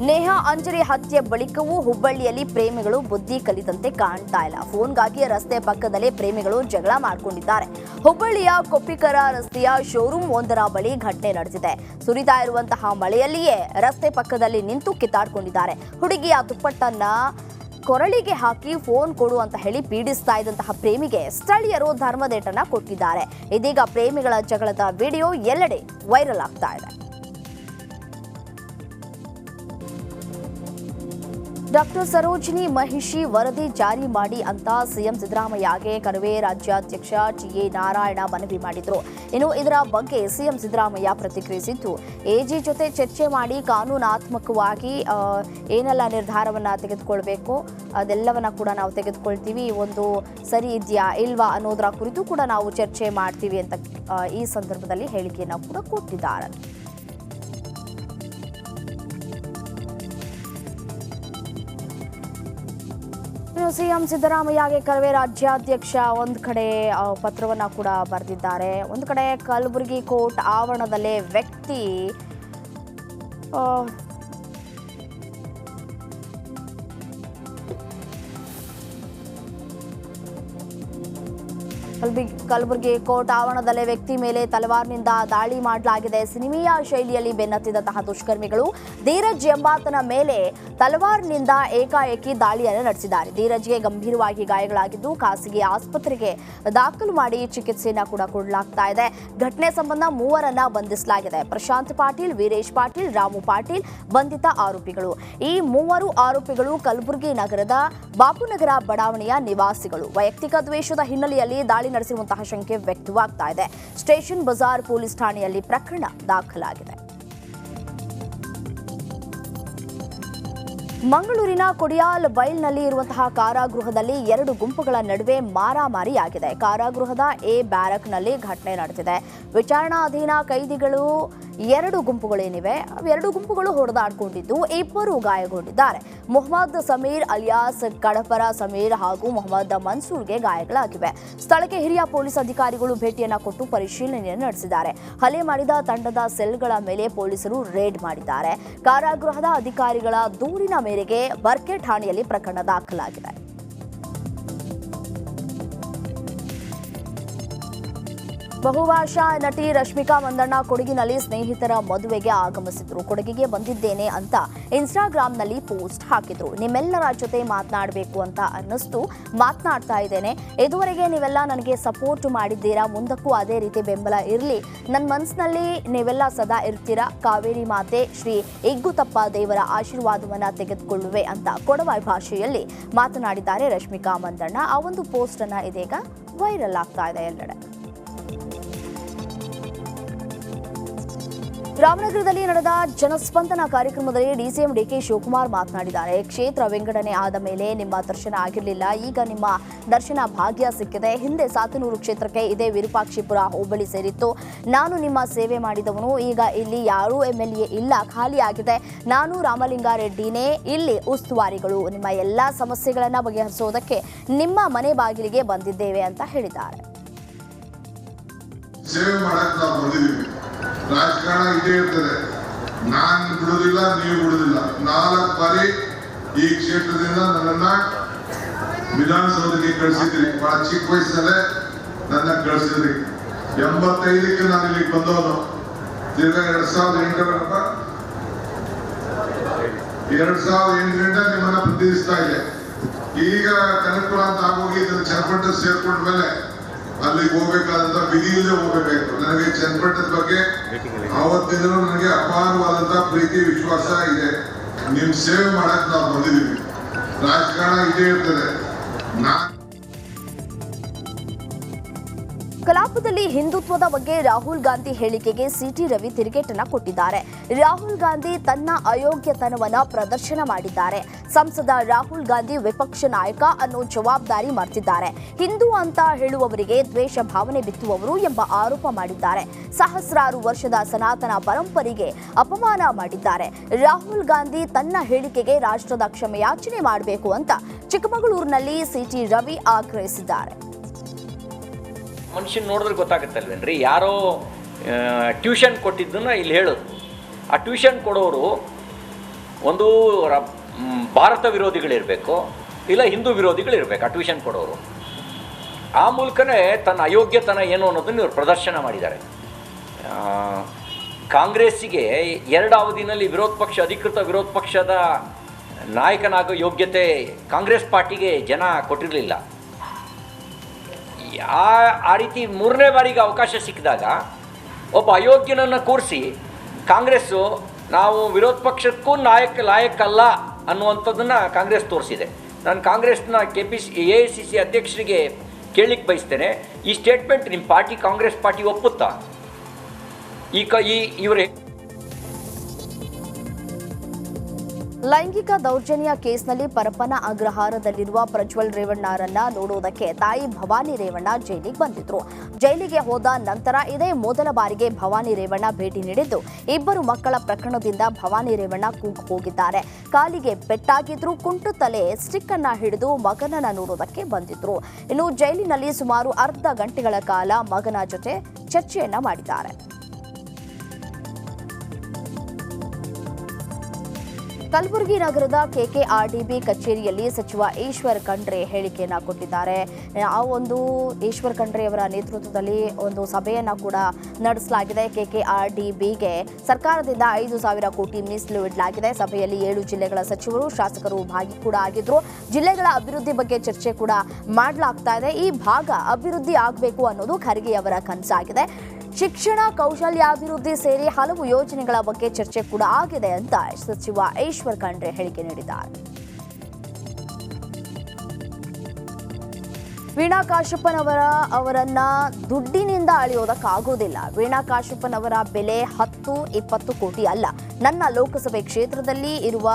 ನೇಹಾ ಅಂಜರಿ ಹತ್ಯೆ ಬಳಿಕವೂ ಹುಬ್ಬಳ್ಳಿಯಲ್ಲಿ ಪ್ರೇಮಿಗಳು ಬುದ್ಧಿ ಕಲಿತಂತೆ ಕಾಣ್ತಾ ಇಲ್ಲ. ಫೋನ್ಗಾಗಿ ರಸ್ತೆ ಪಕ್ಕದಲ್ಲೇ ಪ್ರೇಮಿಗಳು ಜಗಳ ಮಾಡಿಕೊಂಡಿದ್ದಾರೆ. ಹುಬ್ಬಳ್ಳಿಯ ಕೊಪ್ಪಿಕರ ರಸ್ತೆಯ ಶೋರೂಮ್ ಒಂದರ ಬಳಿ ಘಟನೆ ನಡೆದಿದೆ. ಸುರಿತಾ ಇರುವಂತಹ ಮಳೆಯಲ್ಲಿಯೇ ರಸ್ತೆ ಪಕ್ಕದಲ್ಲಿ ನಿಂತು ಕಿತ್ತಾಡಿಕೊಂಡಿದ್ದಾರೆ. ಹುಡುಗಿಯ ದುಪ್ಪಟ್ಟನ್ನ ಕೊರಳಿಗೆ ಹಾಕಿ ಫೋನ್ ಕೊಡು ಅಂತ ಹೇಳಿ ಪೀಡಿಸ್ತಾ ಇದ್ದಂತಹ ಪ್ರೇಮಿಗೆ ಸ್ಥಳೀಯರು ಧರ್ಮದೇಟನ್ನ ಕೊಟ್ಟಿದ್ದಾರೆ. ಇದೀಗ ಪ್ರೇಮಿಗಳ ಜಗಳದ ವಿಡಿಯೋ ಎಲ್ಲೆಡೆ ವೈರಲ್ ಆಗ್ತಾ ಇದೆ. ಡಾಕ್ಟರ್ ಸರೋಜಿನಿ ಮಹಿಷಿ ವರದಿ ಜಾರಿ ಮಾಡಿ ಅಂತ ಸಿಎಂ ಸಿದ್ದರಾಮಯ್ಯಗೆ ಕರವೇ ರಾಜ್ಯಾಧ್ಯಕ್ಷ ಟಿ.ಎ. ನಾರಾಯಣ ಮನವಿ ಮಾಡಿದ್ರು. ಇನ್ನು ಇದರ ಬಗ್ಗೆ ಸಿಎಂ ಸಿದ್ದರಾಮಯ್ಯ ಪ್ರತಿಕ್ರಿಯಿಸಿದ್ದು, ಎಜಿ ಜೊತೆ ಚರ್ಚೆ ಮಾಡಿ ಕಾನೂನಾತ್ಮಕವಾಗಿ ಏನೆಲ್ಲ ನಿರ್ಧಾರವನ್ನ ತೆಗೆದುಕೊಳ್ಬೇಕು ಅದೆಲ್ಲವನ್ನ ಕೂಡ ನಾವು ತೆಗೆದುಕೊಳ್ತೀವಿ. ಒಂದು ಸರಿ ಇದೆಯಾ ಇಲ್ವಾ ಅನ್ನೋದರ ಕುರಿತು ಕೂಡ ನಾವು ಚರ್ಚೆ ಮಾಡ್ತೀವಿ ಅಂತ ಈ ಸಂದರ್ಭದಲ್ಲಿ ಹೇಳಿಕೆಯನ್ನು ಕೂಡ ಕೊಟ್ಟಿದ್ದಾರೆ. ಸಿಎಂ ಸಿದ್ದರಾಮಯ್ಯಗೆ ಕರವೇ ರಾಜ್ಯಾಧ್ಯಕ್ಷ ಒಂದು ಕಡೆ ಪತ್ರವನ್ನ ಕೂಡ ಬರೆದಿದ್ದಾರೆ. ಒಂದು ಕಡೆ ಕಲಬುರಗಿ ಕೋರ್ಟ್ ಆವರಣದಲ್ಲೇ ವ್ಯಕ್ತಿ ಕಲಬುರಗಿ ಕೋರ್ಟ್ ಆವರಣದಲ್ಲೇ ವ್ಯಕ್ತಿ ಮೇಲೆ ತಲವಾರ್ನಿಂದ ದಾಳಿ ಮಾಡಲಾಗಿದೆ. ಸಿನಿಮೀಯ ಶೈಲಿಯಲ್ಲಿ ಬೆನ್ನತ್ತಿದಂತಹ ದುಷ್ಕರ್ಮಿಗಳು ಧೀರಜ್ ಎಂಬಾತನ ಮೇಲೆ ತಲವಾರ್ನಿಂದ ಏಕಾಏಕಿ ದಾಳಿಯನ್ನು ನಡೆಸಿದ್ದಾರೆ. ಧೀರಜ್ಗೆ ಗಂಭೀರವಾಗಿ ಗಾಯಗಳಾಗಿದ್ದು ಖಾಸಗಿ ಆಸ್ಪತ್ರೆಗೆ ದಾಖಲು ಮಾಡಿ ಚಿಕಿತ್ಸೆಯನ್ನು ಕೂಡ ಕೊಡಲಾಗ್ತಾ ಇದೆ. ಘಟನೆ ಸಂಬಂಧ ಮೂವರನ್ನ ಬಂಧಿಸಲಾಗಿದೆ. ಪ್ರಶಾಂತ್ ಪಾಟೀಲ್, ವೀರೇಶ್ ಪಾಟೀಲ್, ರಾಮು ಪಾಟೀಲ್ ಬಂಧಿತ ಆರೋಪಿಗಳು. ಈ ಮೂವರು ಆರೋಪಿಗಳು ಕಲಬುರಗಿ ನಗರದ ಬಾಪುನಗರ ಬಡಾವಣೆಯ ನಿವಾಸಿಗಳು. ವೈಯಕ್ತಿಕ ದ್ವೇಷದ ಹಿನ್ನೆಲೆಯಲ್ಲಿ ದಾಳಿ ನಡೆಸಿರುವಂತಹ ಶಂಕೆ ವ್ಯಕ್ತವಾಗ್ತಾ ಇದೆ. ಸ್ಟೇಷನ್ ಬಜಾರ್ ಪೊಲೀಸ್ ಠಾಣೆಯಲ್ಲಿ ಪ್ರಕರಣ ದಾಖಲಾಗಿದೆ. ಮಂಗಳೂರಿನ ಕೊಡಿಯಾಲ್ ಬೈಲ್ನಲ್ಲಿ ಇರುವಂತಹ ಕಾರಾಗೃಹದಲ್ಲಿ ಎರಡು ಗುಂಪುಗಳ ನಡುವೆ ಮಾರಾಮಾರಿಯಾಗಿದೆ. ಕಾರಾಗೃಹದ ಎ ಬ್ಯಾರಕ್ನಲ್ಲಿ ಘಟನೆ ನಡೆದಿದೆ. ವಿಚಾರಣಾಧೀನ ಕೈದಿಗಳು ಎರಡು ಗುಂಪುಗಳೇನಿವೆ ಎರಡು ಗುಂಪುಗಳು ಹೊಡೆದಾಡಿಕೊಂಡಿದ್ದು ಇಬ್ಬರು ಗಾಯಗೊಂಡಿದ್ದಾರೆ. ಮೊಹಮ್ಮದ್ ಸಮೀರ್ ಅಲಿಯಾಸ್ ಕಡಪರ ಸಮೀರ್ ಹಾಗೂ ಮೊಹಮ್ಮದ್ ಮನ್ಸೂರ್ಗೆ ಗಾಯಗಳಾಗಿವೆ. ಸ್ಥಳಕ್ಕೆ ಹಿರಿಯ ಪೊಲೀಸ್ ಅಧಿಕಾರಿಗಳು ಭೇಟಿಯನ್ನ ಕೊಟ್ಟು ಪರಿಶೀಲನೆಯನ್ನು ನಡೆಸಿದ್ದಾರೆ. ಹಲ್ಲೆ ಮಾಡಿದ ತಂಡದ ಸೆಲ್ಗಳ ಮೇಲೆ ಪೊಲೀಸರು ರೇಡ್ ಮಾಡಿದ್ದಾರೆ. ಕಾರಾಗೃಹದ ಅಧಿಕಾರಿಗಳ ದೂರಿನ ಮೇರೆಗೆ ಬರ್ಕೆ ಠಾಣೆಯಲ್ಲಿ ಪ್ರಕರಣ ದಾಖಲಾಗಿದೆ. ಬಹುಭಾಷಾ ನಟಿ ರಶ್ಮಿಕಾ ಮಂದಣ್ಣ ಕೊಡಗಿನಲ್ಲಿ ಸ್ನೇಹಿತರ ಮದುವೆಗೆ ಆಗಮಿಸಿದ್ರು. ಕೊಡಗಿಗೆ ಬಂದಿದ್ದೇನೆ ಅಂತ ಇನ್ಸ್ಟಾಗ್ರಾಂನಲ್ಲಿ ಪೋಸ್ಟ್ ಹಾಕಿದ್ರು. ನಿಮ್ಮೆಲ್ಲರ ಜೊತೆ ಮಾತನಾಡಬೇಕು ಅಂತ ಅನ್ನಿಸ್ತು, ಮಾತನಾಡ್ತಾ ಇದ್ದೇನೆ. ಇದುವರೆಗೆ ನೀವೆಲ್ಲ ನನಗೆ ಸಪೋರ್ಟ್ ಮಾಡಿದ್ದೀರಾ, ಮುಂದಕ್ಕೂ ಅದೇ ರೀತಿ ಬೆಂಬಲ ಇರಲಿ. ನನ್ನ ಮನಸ್ಸಿನಲ್ಲಿ ನೀವೆಲ್ಲ ಸದಾ ಇರ್ತೀರಾ. ಕಾವೇರಿ ಮಾತೆ ಶ್ರೀ ಇಗ್ಗುತಪ್ಪ ದೇವರ ಆಶೀರ್ವಾದವನ್ನ ತೆಗೆದುಕೊಳ್ಳುವೆ ಅಂತ ಕೊಡವ ಭಾಷೆಯಲ್ಲಿ ಮಾತನಾಡಿದ್ದಾರೆ ರಶ್ಮಿಕಾ ಮಂದಣ್ಣ. ಆ ಒಂದು ಪೋಸ್ಟ್ ಅನ್ನ ಇದೀಗ ವೈರಲ್ ಆಗ್ತಾ ಇದೆ ಎಲ್ಲೆಡೆ. ರಾಮನಗರದಲ್ಲಿ ನಡೆದ ಜನಸ್ಪಂದನ ಕಾರ್ಯಕ್ರಮದಲ್ಲಿ ಡಿಸಿಎಂ ಡಿಕೆ ಶಿವಕುಮಾರ್ ಮಾತನಾಡಿದ್ದಾರೆ. ಕ್ಷೇತ್ರ ವಿಂಗಡಣೆ ಆದ ಮೇಲೆ ನಿಮ್ಮ ದರ್ಶನ ಆಗಿರಲಿಲ್ಲ, ಈಗ ನಿಮ್ಮ ದರ್ಶನ ಭಾಗ್ಯ ಸಿಕ್ಕಿದೆ. ಹಿಂದೆ ಸಾತನೂರು ಕ್ಷೇತ್ರಕ್ಕೆ ಇದೇ ವಿರೂಪಾಕ್ಷಿಪುರ ಹೋಬಳಿ ಸೇರಿತ್ತು. ನಾನು ನಿಮ್ಮ ಸೇವೆ ಮಾಡಿದವನು. ಈಗ ಇಲ್ಲಿ ಯಾರೂ MLA ಇಲ್ಲ, ಖಾಲಿಯಾಗಿದೆ. ನಾನು ರಾಮಲಿಂಗಾರೆಡ್ಡಿನೇ ಇಲ್ಲಿ ಉಸ್ತುವಾರಿಗಳು. ನಿಮ್ಮ ಎಲ್ಲಾ ಸಮಸ್ಯೆಗಳನ್ನು ಬಗೆಹರಿಸೋದಕ್ಕೆ ನಿಮ್ಮ ಮನೆ ಬಾಗಿಲಿಗೆ ಬಂದಿದ್ದೇವೆ ಅಂತ ಹೇಳಿದ್ದಾರೆ. ರಾಜಕಾರಣ ಇದೇ ಇರ್ತದೆ. ನಾನು ಬಿಡುವುದಿಲ್ಲ, ನೀವು ಬಿಡುವುದಿಲ್ಲ. 4 ಬಾರಿ ಈ ಕ್ಷೇತ್ರದಿಂದ ನನ್ನನ್ನ ವಿಧಾನಸೌಧಕ್ಕೆ ಕಳಿಸಿದ್ರಿ. ಬಹಳ ಚಿಕ್ಕ ವಯಸ್ಸಲ್ಲೇ ನನ್ನ ಕಳಿಸಿದ್ರಿ. 85ಕ್ಕೆ ನಾನು ಇಲ್ಲಿಗೆ ಬಂದವನು. ತಿರ್ಗಾ 2008ರಿಂದ ನಿಮ್ಮನ್ನ ಪ್ರತಿನಿಧಿಸ್ತಾ ಇದೆ. ಈಗ ಕನಕಪುರ ಅಂತ ಆಗೋಗಿ ಚನ್ನಪಟ್ಟ ಸೇರ್ಕೊಂಡ ಮೇಲೆ ಅಲ್ಲಿಗೆ ಹೋಗ್ಬೇಕಾದಂತ ವಿಧಿಯಿಲ್ಲದೆ ಹೋಗಬೇಕಾಯ್ತು. ನನಗೆ ಚನ್ನಪಟ್ಟಣದ ಬಗ್ಗೆ ಆವತ್ತಿಂದಲೂ ನನಗೆ ಅಪಾರವಾದಂತಹ ಪ್ರೀತಿ ವಿಶ್ವಾಸ ಇದೆ. ನಿಮ್ ಸೇವೆ ಮಾಡಕ್ ನಾವು ಬಂದಿದ್ದೀವಿ. ರಾಜಕಾರಣ ಇದೇ ಇರ್ತದೆ. ಕಲಾಪದಲ್ಲಿ ಹಿಂದುತ್ವದ ಬಗ್ಗೆ ರಾಹುಲ್ ಗಾಂಧಿ ಹೇಳಿಕೆಗೆ ಸಿಟಿ ರವಿ ತಿರುಗೇಟನ್ನ ಕೊಟ್ಟಿದ್ದಾರೆ. ರಾಹುಲ್ ಗಾಂಧಿ ತನ್ನ ಅಯೋಗ್ಯತನವನ್ನ ಪ್ರದರ್ಶನ ಮಾಡಿದ್ದಾರೆ. ಸಂಸದ ರಾಹುಲ್ ಗಾಂಧಿ ವಿಪಕ್ಷ ನಾಯಕ ಅನ್ನೋ ಜವಾಬ್ದಾರಿ ಮರೆತಿದ್ದಾರೆ. ಹಿಂದೂ ಅಂತ ಹೇಳುವವರಿಗೆ ದ್ವೇಷ ಭಾವನೆ ಬಿತ್ತುವವರು ಎಂಬ ಆರೋಪ ಮಾಡಿದ್ದಾರೆ. ಸಹಸ್ರಾರು ವರ್ಷದ ಸನಾತನ ಪರಂಪರೆಗೆ ಅಪಮಾನ ಮಾಡಿದ್ದಾರೆ. ರಾಹುಲ್ ಗಾಂಧಿ ತನ್ನ ಹೇಳಿಕೆಗೆ ರಾಷ್ಟ್ರದ ಕ್ಷಮೆಯಾಚನೆ ಮಾಡಬೇಕು ಅಂತ ಚಿಕ್ಕಮಗಳೂರಿನಲ್ಲಿ ಸಿಟಿ ರವಿ ಆಗ್ರಹಿಸಿದ್ದಾರೆ. ಮನುಷ್ಯನ ನೋಡಿದ್ರೆ ಗೊತ್ತಾಗುತ್ತಲ್ವೇನ್ರಿ, ಯಾರೋ ಟ್ಯೂಷನ್ ಕೊಟ್ಟಿದ್ದನ್ನ ಇಲ್ಲಿ ಹೇಳೋದು. ಆ ಟ್ಯೂಷನ್ ಕೊಡೋರು ಒಂದು ಭಾರತ ವಿರೋಧಿಗಳಿರಬೇಕು, ಇಲ್ಲ ಹಿಂದೂ ವಿರೋಧಿಗಳಿರಬೇಕು ಆ ಟ್ಯೂಷನ್ ಕೊಡೋರು. ಆ ಮೂಲಕನೇ ತನ್ನ ಅಯೋಗ್ಯತನ ಏನು ಅನ್ನೋದನ್ನು ಇವರು ಪ್ರದರ್ಶನ ಮಾಡಿದ್ದಾರೆ. ಕಾಂಗ್ರೆಸ್ಸಿಗೆ 2 ಅವಧಿನಲ್ಲಿ ಅಧಿಕೃತ ವಿರೋಧ ಪಕ್ಷದ ನಾಯಕನಾಗೋ ಯೋಗ್ಯತೆ ಕಾಂಗ್ರೆಸ್ ಪಾರ್ಟಿಗೆ ಜನ ಕೊಟ್ಟಿರಲಿಲ್ಲ. ಆ ರೀತಿ 3ನೇ ಬಾರಿಗೆ ಅವಕಾಶ ಸಿಕ್ಕಿದಾಗ ಒಬ್ಬ ಅಯೋಗ್ಯನನ್ನು ಕೂರಿಸಿ ಕಾಂಗ್ರೆಸ್ಸು ನಾವು ವಿರೋಧ ಪಕ್ಷಕ್ಕೂ ಲಾಯಕ್ಕಲ್ಲ ಅನ್ನುವಂಥದ್ದನ್ನು ಕಾಂಗ್ರೆಸ್ ತೋರಿಸಿದೆ. ನಾನು ಕಾಂಗ್ರೆಸ್ನ AICC ಅಧ್ಯಕ್ಷರಿಗೆ ಕೇಳಲಿಕ್ಕೆ ಬಯಸ್ತೇನೆ, ಈ ಸ್ಟೇಟ್ಮೆಂಟ್ ನಿಮ್ಮ ಪಾರ್ಟಿ ಕಾಂಗ್ರೆಸ್ ಪಾರ್ಟಿ ಒಪ್ಪುತ್ತಾ? ಇವರೇ ಲೈಂಗಿಕ ದೌರ್ಜನ್ಯ ಕೇಸ್ನಲ್ಲಿ ಪರಪ್ಪನ ಅಗ್ರಹಾರದಲ್ಲಿರುವ ಪ್ರಜ್ವಲ್ ರೇವಣ್ಣರನ್ನ ನೋಡುವುದಕ್ಕೆ ತಾಯಿ ಭವಾನಿ ರೇವಣ್ಣ ಜೈಲಿಗೆ ಬಂದಿದ್ರು. ಜೈಲಿಗೆ ಹೋದ ನಂತರ ಇದೇ ಮೊದಲ ಬಾರಿಗೆ ಭವಾನಿ ರೇವಣ್ಣ ಭೇಟಿ ನೀಡಿದ್ದು, ಇಬ್ಬರು ಮಕ್ಕಳ ಪ್ರಕರಣದಿಂದ ಭವಾನಿ ರೇವಣ್ಣ ಕೂಗು ಹೋಗಿದ್ದಾರೆ. ಕಾಲಿಗೆ ಪೆಟ್ಟಾಗಿದ್ರು, ಕುಂಟು ತಲೆ ಸ್ಟಿಕ್ ಅನ್ನ ಹಿಡಿದು ಮಗನನ್ನ ನೋಡುವುದಕ್ಕೆ ಬಂದಿದ್ರು. ಇನ್ನು ಜೈಲಿನಲ್ಲಿ ಸುಮಾರು ಅರ್ಧ ಗಂಟೆಗಳ ಕಾಲ ಮಗನ ಜೊತೆ ಚರ್ಚೆಯನ್ನ ಮಾಡಿದ್ದಾರೆ. ಕಲಬುರಗಿ ನಗರದ KKRDB ಕಚೇರಿಯಲ್ಲಿ ಸಚಿವ ಈಶ್ವರ್ ಖಂಡ್ರೆ ಹೇಳಿಕೆಯನ್ನ ಕೊಟ್ಟಿದ್ದಾರೆ. ಈಶ್ವರ್ ಖಂಡ್ರೆ ಅವರ ನೇತೃತ್ವದಲ್ಲಿ ಒಂದು ಸಭೆಯನ್ನ ಕೂಡ ನಡೆಸಲಾಗಿದೆ. KKRDBಗೆ ಸರ್ಕಾರದಿಂದ 5,000 ಕೋಟಿ ಮೀಸಲು ಇಡಲಾಗಿದೆ. ಸಭೆಯಲ್ಲಿ 7 ಜಿಲ್ಲೆಗಳ ಸಚಿವರು, ಶಾಸಕರು ಭಾಗಿ ಕೂಡ ಆಗಿದ್ರು. ಜಿಲ್ಲೆಗಳ ಅಭಿವೃದ್ಧಿ ಬಗ್ಗೆ ಚರ್ಚೆ ಕೂಡ ಮಾಡಲಾಗ್ತಾ ಇದೆ. ಈ ಭಾಗ ಅಭಿವೃದ್ಧಿ ಆಗಬೇಕು ಅನ್ನೋದು ಖರ್ಗೆ ಅವರ ಕನಸಾಗಿದೆ. ಶಿಕ್ಷಣ, ಕೌಶಲ್ಯಾಭಿವೃದ್ಧಿ ಸೇರಿ ಹಲವು ಯೋಜನೆಗಳ ಬಗ್ಗೆ ಚರ್ಚೆ ಕೂಡ ಆಗಿದೆ ಅಂತ ಸಚಿವ ಈಶ್ವರ್ ಖಂಡ್ರೆ ಹೇಳಿಕೆ ನೀಡಿದ್ದಾರೆ. ವೀಣಾ ಕಾಶಪ್ಪನ್ ಅವರನ್ನ ದುಡ್ಡಿನಿಂದ ಅಳೆಯೋದಕ್ಕಾಗೋದಿಲ್ಲ. ವೀಣಾ ಕಾಶಪ್ಪನ್ ಅವರ ಬೆಲೆ 10-20 ಕೋಟಿ ಅಲ್ಲ. ನನ್ನ ಲೋಕಸಭೆ ಕ್ಷೇತ್ರದಲ್ಲಿ ಇರುವ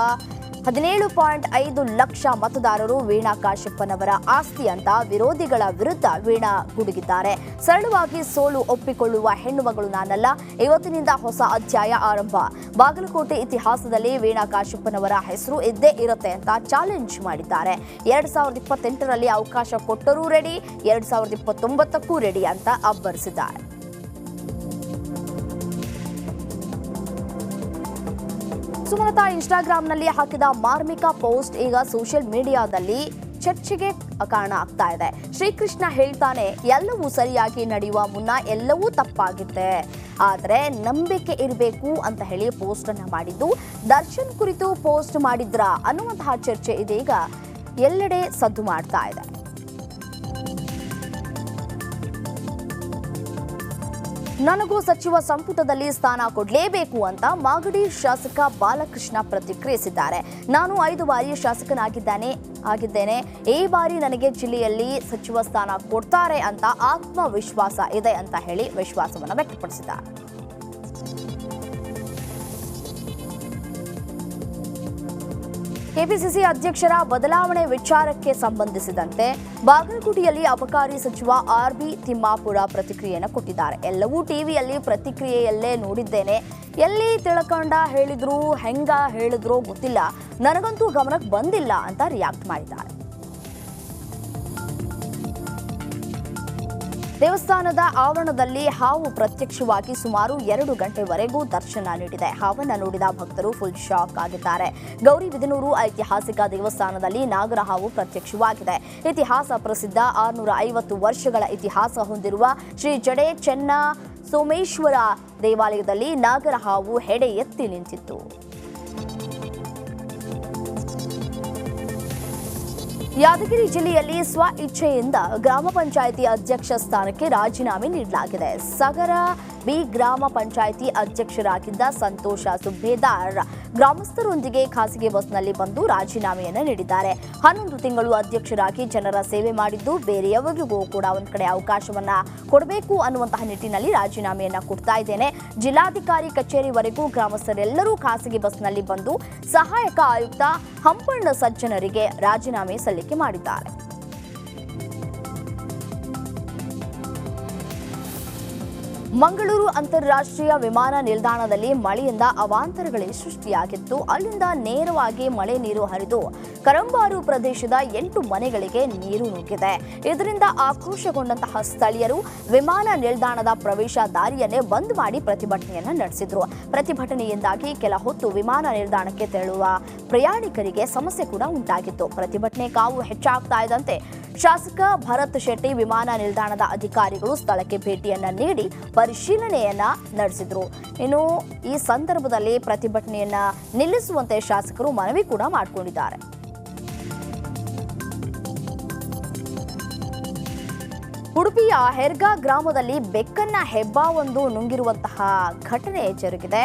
17.5 ಲಕ್ಷ ಮತದಾರರು ವೀಣಾ ಕಾಶಪ್ಪನವರ ಆಸ್ತಿ ಅಂತ ವಿರೋಧಿಗಳ ವಿರುದ್ಧ ವೀಣಾ ಗುಡುಗಿದ್ದಾರೆ. ಸರಳವಾಗಿ ಸೋಲು ಒಪ್ಪಿಕೊಳ್ಳುವ ಹೆಣ್ಣುಮಗಳು ನಾನಲ್ಲ. ಇವತ್ತಿನಿಂದ ಹೊಸ ಅಧ್ಯಾಯ ಆರಂಭ. ಬಾಗಲಕೋಟೆ ಇತಿಹಾಸದಲ್ಲಿ ವೀಣಾ ಕಾಶಪ್ಪನವರ ಹೆಸರು ಇದ್ದೇ ಇರುತ್ತೆ ಅಂತ ಚಾಲೆಂಜ್ ಮಾಡಿದ್ದಾರೆ. 2028ರಲ್ಲಿ ಅವಕಾಶ ಕೊಟ್ಟರೂ ರೆಡಿ, 2029ಕ್ಕೂ ರೆಡಿ ಅಂತ ಅಬ್ಬರಿಸಿದ್ದಾರೆ. ಸುಮಲತಾ ಇನ್ಸ್ಟಾಗ್ರಾಂನಲ್ಲಿ ಹಾಕಿದ ಮಾರ್ಮಿಕ ಪೋಸ್ಟ್ ಈಗ ಸೋಷಿಯಲ್ ಮೀಡಿಯಾದಲ್ಲಿ ಚರ್ಚೆಗೆ ಕಾರಣ ಆಗ್ತಾ ಇದೆ. ಶ್ರೀಕೃಷ್ಣ ಹೇಳ್ತಾನೆ, ಎಲ್ಲವೂ ಸರಿಯಾಗಿ ನಡೆಯುವ ಮುನ್ನ ಎಲ್ಲವೂ ತಪ್ಪಾಗುತ್ತೆ, ಆದರೆ ನಂಬಿಕೆ ಇರಬೇಕು ಅಂತ ಹೇಳಿ ಪೋಸ್ಟ್ ಅನ್ನ ಮಾಡಿದ್ದು ದರ್ಶನ್ ಕುರಿತು ಪೋಸ್ಟ್ ಮಾಡಿದ್ರ ಅನ್ನುವಂತಹ ಚರ್ಚೆ ಇದೀಗ ಎಲ್ಲೆಡೆ ಸದ್ದು ಮಾಡ್ತಾ ಇದೆ. ನನಗೂ ಸಚಿವ ಸಂಪುಟದಲ್ಲಿ ಸ್ಥಾನ ಕೊಡಲೇಬೇಕು ಅಂತ ಮಾಗಡಿ ಶಾಸಕ ಬಾಲಕೃಷ್ಣ ಪ್ರತಿಕ್ರಿಯಿಸಿದ್ದಾರೆ. ನಾನು 5 ಬಾರಿ ಶಾಸಕನಾಗಿದ್ದೇನೆ. ಈ ಬಾರಿ ನನಗೆ ಜಿಲ್ಲೆಯಲ್ಲಿ ಸಚಿವ ಸ್ಥಾನ ಕೊಡ್ತಾರೆ ಅಂತ ಆತ್ಮವಿಶ್ವಾಸ ಇದೆ ಅಂತ ಹೇಳಿ ವಿಶ್ವಾಸವನ್ನು ವ್ಯಕ್ತಪಡಿಸಿದ್ದಾರೆ. ಕೆಪಿಸಿಸಿ ಅಧ್ಯಕ್ಷರ ಬದಲಾವಣೆ ವಿಚಾರಕ್ಕೆ ಸಂಬಂಧಿಸಿದಂತೆ ಬಾಗಲಕೋಟೆಯಲ್ಲಿ ಅಬಕಾರಿ ಸಚಿವ RB ತಿಮ್ಮಾಪುರ ಪ್ರತಿಕ್ರಿಯೆಯನ್ನು ಕೊಟ್ಟಿದ್ದಾರೆ. ಎಲ್ಲವೂ ಟಿವಿಯಲ್ಲಿ ಪ್ರತಿಕ್ರಿಯೆಯಲ್ಲೇ ನೋಡಿದ್ದೇನೆ. ಎಲ್ಲಿ ತಿಳ್ಕೊಂಡ ಹೇಳಿದ್ರು, ಹೆಂಗ ಹೇಳಿದ್ರು ಗೊತ್ತಿಲ್ಲ, ನನಗಂತೂ ಗಮನಕ್ಕೆ ಬಂದಿಲ್ಲ ಅಂತ ರಿಯಾಕ್ಟ್ ಮಾಡಿದ್ದಾರೆ. ದೇವಸ್ಥಾನದ ಆವರಣದಲ್ಲಿ ಹಾವು ಪ್ರತ್ಯಕ್ಷವಾಗಿ ಸುಮಾರು 2 ಗಂಟೆವರೆಗೂ ದರ್ಶನ ನೀಡಿದೆ. ಹಾವನ್ನು ನೋಡಿದ ಭಕ್ತರು ಫುಲ್ ಶಾಕ್ ಆಗಿದ್ದಾರೆ. ಗೌರಿಬಿದನೂರು ಐತಿಹಾಸಿಕ ದೇವಸ್ಥಾನದಲ್ಲಿ ನಾಗರ ಹಾವು ಪ್ರತ್ಯಕ್ಷವಾಗಿದೆ. ಇತಿಹಾಸ ಪ್ರಸಿದ್ಧ 650 ವರ್ಷಗಳ ಇತಿಹಾಸ ಹೊಂದಿರುವ ಶ್ರೀ ಜಡೆ ಚೆನ್ನ ಸೋಮೇಶ್ವರ ದೇವಾಲಯದಲ್ಲಿ ನಾಗರ ಹಾವು ಹೆಡೆ ಎತ್ತಿ ನಿಂತಿತ್ತು. ಯಾದಗಿರಿ ಜಿಲ್ಲೆಯಲ್ಲಿ ಸ್ವ ಇಚ್ಛೆಯಿಂದ ಗ್ರಾಮ ಪಂಚಾಯಿತಿ ಅಧ್ಯಕ್ಷ ಸ್ಥಾನಕ್ಕೆ ರಾಜೀನಾಮೆ ನೀಡಲಾಗಿದೆ. ಸಗರ ಬಿ ಗ್ರಾಮ ಪಂಚಾಯಿತಿ ಅಧ್ಯಕ್ಷರಾಗಿದ್ದ ಸಂತೋಷ ಸುಬೇದಾರ್ ಗ್ರಾಮಸ್ಥರೊಂದಿಗೆ ಖಾಸಗಿ ಬಸ್ನಲ್ಲಿ ಬಂದು ರಾಜೀನಾಮೆಯನ್ನು ನೀಡಿದ್ದಾರೆ. 11 ತಿಂಗಳು ಅಧ್ಯಕ್ಷರಾಗಿ ಜನರ ಸೇವೆ ಮಾಡಿದ್ದು, ಬೇರೆಯವರಿಗೂ ಕೂಡ ಒಂದ್ ಕಡೆ ಅವಕಾಶವನ್ನ ಕೊಡಬೇಕು ಅನ್ನುವಂತಹ ನಿಟ್ಟಿನಲ್ಲಿ ರಾಜೀನಾಮೆಯನ್ನ ಕೊಡ್ತಾ ಇದ್ದೇನೆ. ಜಿಲ್ಲಾಧಿಕಾರಿ ಕಚೇರಿವರೆಗೂ ಗ್ರಾಮಸ್ಥರೆಲ್ಲರೂ ಖಾಸಗಿ ಬಸ್ನಲ್ಲಿ ಬಂದು ಸಹಾಯಕ ಆಯುಕ್ತ ಹಂಪಣ್ಣ ಸಜ್ಜನರಿಗೆ ರಾಜೀನಾಮೆ ಸಲ್ಲಿಕೆ ಮಾಡಿದ್ದಾರೆ. ಮಂಗಳೂರು ಅಂತಾರಾಷ್ಟ್ರೀಯ ವಿಮಾನ ನಿಲ್ದಾಣದಲ್ಲಿ ಮಳೆಯಿಂದ ಅವಾಂತರಗಳೇ ಸೃಷ್ಟಿಯಾಗಿತ್ತು. ಅಲ್ಲಿಂದ ನೇರವಾಗಿ ಮಳೆ ನೀರು ಹರಿದು ಕರಂಬಾರು ಪ್ರದೇಶದ 8 ಮನೆಗಳಿಗೆ ನೀರು ನುಗ್ಗಿದೆ. ಇದರಿಂದ ಆಕ್ರೋಶಗೊಂಡಂತಹ ಸ್ಥಳೀಯರು ವಿಮಾನ ನಿಲ್ದಾಣದ ಪ್ರವೇಶ ದಾರಿಯನ್ನೇ ಬಂದ್ ಮಾಡಿ ಪ್ರತಿಭಟನೆಯನ್ನು ನಡೆಸಿದ್ರು. ಪ್ರತಿಭಟನೆಯಿಂದಾಗಿ ಕೆಲ ಹೊತ್ತು ವಿಮಾನ ನಿಲ್ದಾಣಕ್ಕೆ ತೆರಳುವ ಪ್ರಯಾಣಿಕರಿಗೆ ಸಮಸ್ಯೆ ಕೂಡ ಉಂಟಾಗಿತ್ತು. ಪ್ರತಿಭಟನೆ ಕಾವು ಹೆಚ್ಚಾಗ್ತಾ ಇದ್ದಂತೆ ಶಾಸಕ ಭರತ್ ಶೆಟ್ಟಿ ವಿಮಾನ ನಿಲ್ದಾಣದ ಅಧಿಕಾರಿಗಳು ಸ್ಥಳಕ್ಕೆ ಭೇಟಿಯನ್ನ ನೀಡಿ ಪರಿಶೀಲನೆಯನ್ನ ನಡೆಸಿದ್ರು. ಇನ್ನು ಈ ಸಂದರ್ಭದಲ್ಲಿ ಪ್ರತಿಭಟನೆಯನ್ನ ನಿಲ್ಲಿಸುವಂತೆ ಶಾಸಕರು ಮನವಿ ಕೂಡ ಮಾಡಿಕೊಂಡಿದ್ದಾರೆ. ಉಡುಪಿಯ ಹೆರ್ಗಾ ಗ್ರಾಮದಲ್ಲಿ ಬೆಕ್ಕನ್ನ ಹೆಬ್ಬಾವೊಂದು ನುಂಗಿರುವಂತಹ ಘಟನೆ ಜರುಗಿದೆ.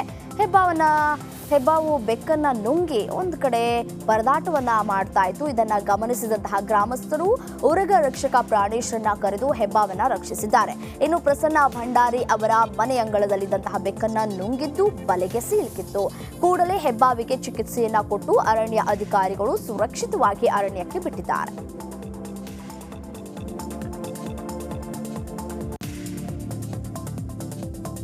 ಹೆಬ್ಬಾವು ಬೆಕ್ಕನ್ನ ನುಂಗಿ ಒಂದು ಕಡೆ ಪರದಾಟವನ್ನ ಮಾಡ್ತಾ ಇತ್ತು. ಇದನ್ನ ಗಮನಿಸಿದಂತಹ ಗ್ರಾಮಸ್ಥರು ಉರಗ ರಕ್ಷಕ ಪ್ರಾಣೇಶರನ್ನ ಕರೆದು ಹೆಬ್ಬಾವನ್ನ ರಕ್ಷಿಸಿದ್ದಾರೆ. ಇನ್ನು ಪ್ರಸನ್ನ ಭಂಡಾರಿ ಅವರ ಮನೆಯಂಗಳದಲ್ಲಿದ್ದಂತಹ ಬೆಕ್ಕನ್ನ ನುಂಗಿದ್ದು ಬಲೆಗೆ ಸಿಲುಕಿತ್ತು. ಕೂಡಲೇ ಹೆಬ್ಬಾವಿಗೆ ಚಿಕಿತ್ಸೆಯನ್ನ ಕೊಟ್ಟು ಅರಣ್ಯ ಅಧಿಕಾರಿಗಳು ಸುರಕ್ಷಿತವಾಗಿ ಅರಣ್ಯಕ್ಕೆ ಬಿಟ್ಟಿದ್ದಾರೆ.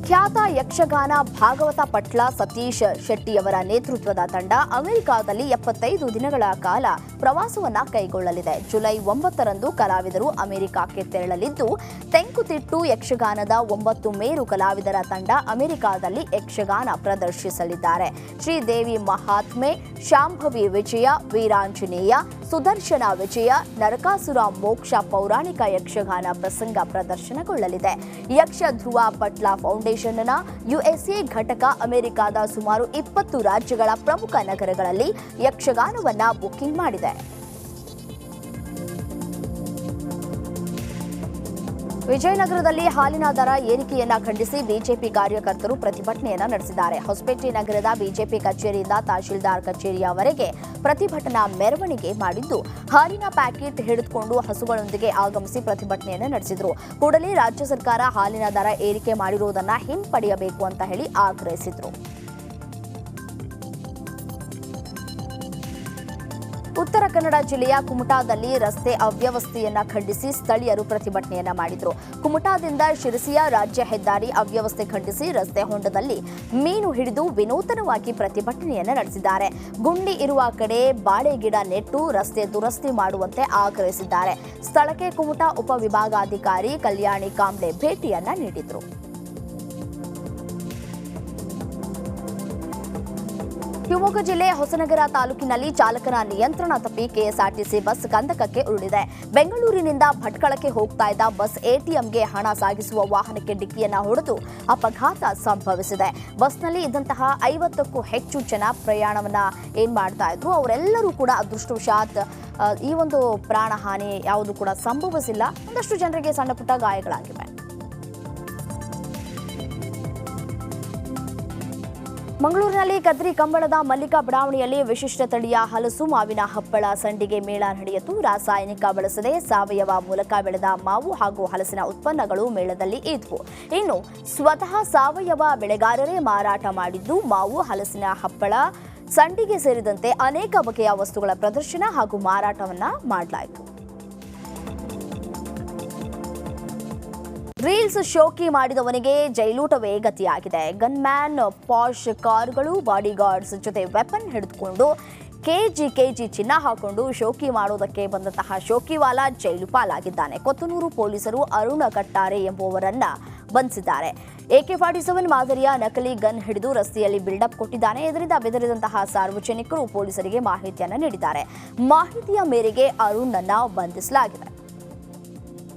ಖ್ಯಾತ ಯಕ್ಷಗಾನ ಭಾಗವತ ಪಟ್ಲ ಸತೀಶ್ ಶೆಟ್ಟಿಯವರ ನೇತೃತ್ವದ ತಂಡ ಅಮೆರಿಕಾದಲ್ಲಿ 75 ದಿನಗಳ ಕಾಲ ಪ್ರವಾಸವನ್ನ ಕೈಗೊಳ್ಳಲಿದೆ. ಜುಲೈ 9ರಂದು ಕಲಾವಿದರು ಅಮೆರಿಕಕ್ಕೆ ತೆರಳಲಿದ್ದು, ತೆಂಕುತಿಟ್ಟು ಯಕ್ಷಗಾನದ 9 ಮೇರು ಕಲಾವಿದರ ತಂಡ ಅಮೆರಿಕಾದಲ್ಲಿ ಯಕ್ಷಗಾನ ಪ್ರದರ್ಶಿಸಲಿದ್ದಾರೆ. ಶ್ರೀದೇವಿ ಮಹಾತ್ಮೆ, ಶಾಂಭವಿ ವಿಜಯ, ವೀರಾಂಜನೇಯ, ಸುದರ್ಶನ ವಿಜಯ, ನರಕಾಸುರ ಮೋಕ್ಷ ಪೌರಾಣಿಕ ಯಕ್ಷಗಾನ ಪ್ರಸಂಗ ಪ್ರದರ್ಶನಗೊಳ್ಳಲಿದೆ. ಯಕ್ಷ ಧ್ರುವ ಪಟ್ಲ ಫೌಂಡೇಶನ್ನ ಯುಎಸ್ಎ ಘಟಕ ಅಮೆರಿಕದ ಸುಮಾರು 20 ರಾಜ್ಯಗಳ ಪ್ರಮುಖ ನಗರಗಳಲ್ಲಿ ಯಕ್ಷಗಾನವನ್ನ ಬುಕಿಂಗ್ ಮಾಡಿದೆ. ವಿಜಯನಗರದಲ್ಲಿ ಹಾಲಿನ ದರ ಏರಿಕೆಯನ್ನ ಖಂಡಿಸಿ ಬಿಜೆಪಿ ಕಾರ್ಯಕರ್ತರು ಪ್ರತಿಭಟನೆಯನ್ನ ನಡೆಸಿದ್ದಾರೆ. ಹೊಸಪೇಟೆ ನಗರದ ಬಿಜೆಪಿ ಕಚೇರಿಯಿಂದ ತಹಶೀಲ್ದಾರ್ ಕಚೇರಿಯವರೆಗೆ ಪ್ರತಿಭಟನಾ ಮೆರವಣಿಗೆ ಮಾಡಿದ್ದು, ಹಾಲಿನ ಪ್ಯಾಕೆಟ್ ಹಿಡಿದುಕೊಂಡು ಹಸುಗಳೊಂದಿಗೆ ಆಗಮಿಸಿ ಪ್ರತಿಭಟನೆಯನ್ನ ನಡೆಸಿದರು. ಕೂಡಲೇ ರಾಜ್ಯ ಸರ್ಕಾರ ಹಾಲಿನ ದರ ಏರಿಕೆ ಮಾಡಿರುವುದನ್ನು ಹಿಂಪಡೆಯಬೇಕು ಅಂತ ಹೇಳಿ ಆಗ್ರಹಿಸಿದರು. ಉತ್ತರ ಕನ್ನಡ ಜಿಲ್ಲೆಯ ಕುಮಟಾದಲ್ಲಿ ರಸ್ತೆ ಅವ್ಯವಸ್ಥೆಯನ್ನ ಖಂಡಿಸಿ ಸ್ಥಳೀಯರು ಪ್ರತಿಭಟನೆಯನ್ನ ಮಾಡಿದರು. ಕುಮಟಾದಿಂದ ಶಿರಸಿಯ ರಾಜ್ಯ ಹೆದ್ದಾರಿ ಅವ್ಯವಸ್ಥೆ ಖಂಡಿಸಿ ರಸ್ತೆ ಹೊಂಡದಲ್ಲಿ ಮೀನು ಹಿಡಿದು ವಿನೂತನವಾಗಿ ಪ್ರತಿಭಟನೆಯನ್ನ ನಡೆಸಿದ್ದಾರೆ. ಗುಂಡಿ ಇರುವ ಕಡೆ ಬಾಳೆ ಗಿಡ ನೆಟ್ಟು ರಸ್ತೆ ದುರಸ್ತಿ ಮಾಡುವಂತೆ ಆಗ್ರಹಿಸಿದ್ದಾರೆ. ಸ್ಥಳಕ್ಕೆ ಕುಮಟಾ ಉಪವಿಭಾಗಾಧಿಕಾರಿ ಕಲ್ಯಾಣಿ ಕಾಂಬ್ಳೆ ಭೇಟಿಯನ್ನ ನೀಡಿದರು. ಶಿವಮೊಗ್ಗ ಜಿಲ್ಲೆ ಹೊಸನಗರ ತಾಲೂಕಿನಲ್ಲಿ ಚಾಲಕನ ನಿಯಂತ್ರಣ ತಪ್ಪಿ ಕೆಎಸ್ಆರ್ಟಿಸಿ ಬಸ್ ಕಂದಕಕ್ಕೆ ಉರುಳಿದೆ. ಬೆಂಗಳೂರಿನಿಂದ ಭಟ್ಕಳಕ್ಕೆ ಹೋಗ್ತಾ ಇದ್ದ ಬಸ್ ಎಟಿಎಂಗೆ ಹಣ ಸಾಗಿಸುವ ವಾಹನಕ್ಕೆ ಡಿಕ್ಕಿಯನ್ನ ಹೊಡೆದು ಅಪಘಾತ ಸಂಭವಿಸಿದೆ. ಬಸ್ನಲ್ಲಿ ಇದ್ದಂತಹ 50ಕ್ಕೂ ಹೆಚ್ಚು ಜನ ಪ್ರಯಾಣವನ್ನ ಮಾಡ್ತಾ ಇದ್ರು. ಅವರೆಲ್ಲರೂ ಕೂಡ ಅದೃಷ್ಟವಶಾತ್ ಈ ಒಂದು ಪ್ರಾಣಹಾನಿ ಯಾವುದು ಕೂಡ ಸಂಭವಿಸಿಲ್ಲ. ಒಂದಷ್ಟು ಜನರಿಗೆ ಸಣ್ಣ ಪುಟ್ಟ ಗಾಯಗಳಾಗಿವೆ. ಮಂಗಳೂರಿನಲ್ಲಿ ಕದ್ರಿ ಕಂಬಳದ ಮಲ್ಲಿಕಾ ಬಡಾವಣೆಯಲ್ಲಿ ವಿಶಿಷ್ಟ ತಳಿಯ ಹಲಸು ಮಾವಿನ ಹಪ್ಪಳ ಸಂಡಿಗೆ ಮೇಳ ನಡೆಯಿತು. ರಾಸಾಯನಿಕ ಬಳಸದೆ ಸಾವಯವ ಮೂಲಕ ಬೆಳೆದ ಮಾವು ಹಾಗೂ ಹಲಸಿನ ಉತ್ಪನ್ನಗಳು ಮೇಳದಲ್ಲಿ ಇದ್ವು. ಇನ್ನು ಸ್ವತಃ ಸಾವಯವ ಬೆಳೆಗಾರರೇ ಮಾರಾಟ ಮಾಡಿದ್ದು ಮಾವು, ಹಲಸಿನ ಹಪ್ಪಳ, ಸಂಡಿಗೆ ಸೇರಿದಂತೆ ಅನೇಕ ಬಗೆಯ ವಸ್ತುಗಳ ಪ್ರದರ್ಶನ ಹಾಗೂ ಮಾರಾಟವನ್ನ ಮಾಡಲಾಯಿತು. ರೀಲ್ಸ್ ಶೋಕಿ ಮಾಡಿದವನಿಗೆ ಜೈಲೂಟವೇ ಗತಿಯಾಗಿದೆ. ಗನ್ಮ್ಯಾನ್, ಪಾಶ್ ಕಾರುಗಳು, ಬಾಡಿಗಾರ್ಡ್ಸ್ ಜೊತೆ ವೆಪನ್ ಹಿಡಿದುಕೊಂಡು ಕೆಜಿ ಚಿನ್ನ ಹಾಕೊಂಡು ಶೋಕಿ ಮಾಡೋದಕ್ಕೆ ಬಂದಂತಹ ಶೋಕಿವಾಲ ಜೈಲು ಪಾಲಾಗಿದ್ದಾನೆ. ಕೊತ್ತನೂರು ಪೊಲೀಸರು ಅರುಣ ಕಟ್ಟಾರೆ ಎಂಬುವವರನ್ನ ಬಂಧಿಸಿದ್ದಾರೆ. AK-47 ಮಾದರಿಯ ನಕಲಿ ಗನ್ ಹಿಡಿದು ರಸ್ತೆಯಲ್ಲಿ ಬಿಲ್ಡಪ್ ಕೊಟ್ಟಿದ್ದಾನೆ. ಇದರಿಂದ ಬೆದರಿದಂತಹ ಸಾರ್ವಜನಿಕರು ಪೊಲೀಸರಿಗೆ ಮಾಹಿತಿಯನ್ನು ನೀಡಿದ್ದಾರೆ. ಮಾಹಿತಿಯ ಮೇರೆಗೆ ಅರುಣ್ ಅನ್ನ ಬಂಧಿಸಲಾಗಿದೆ.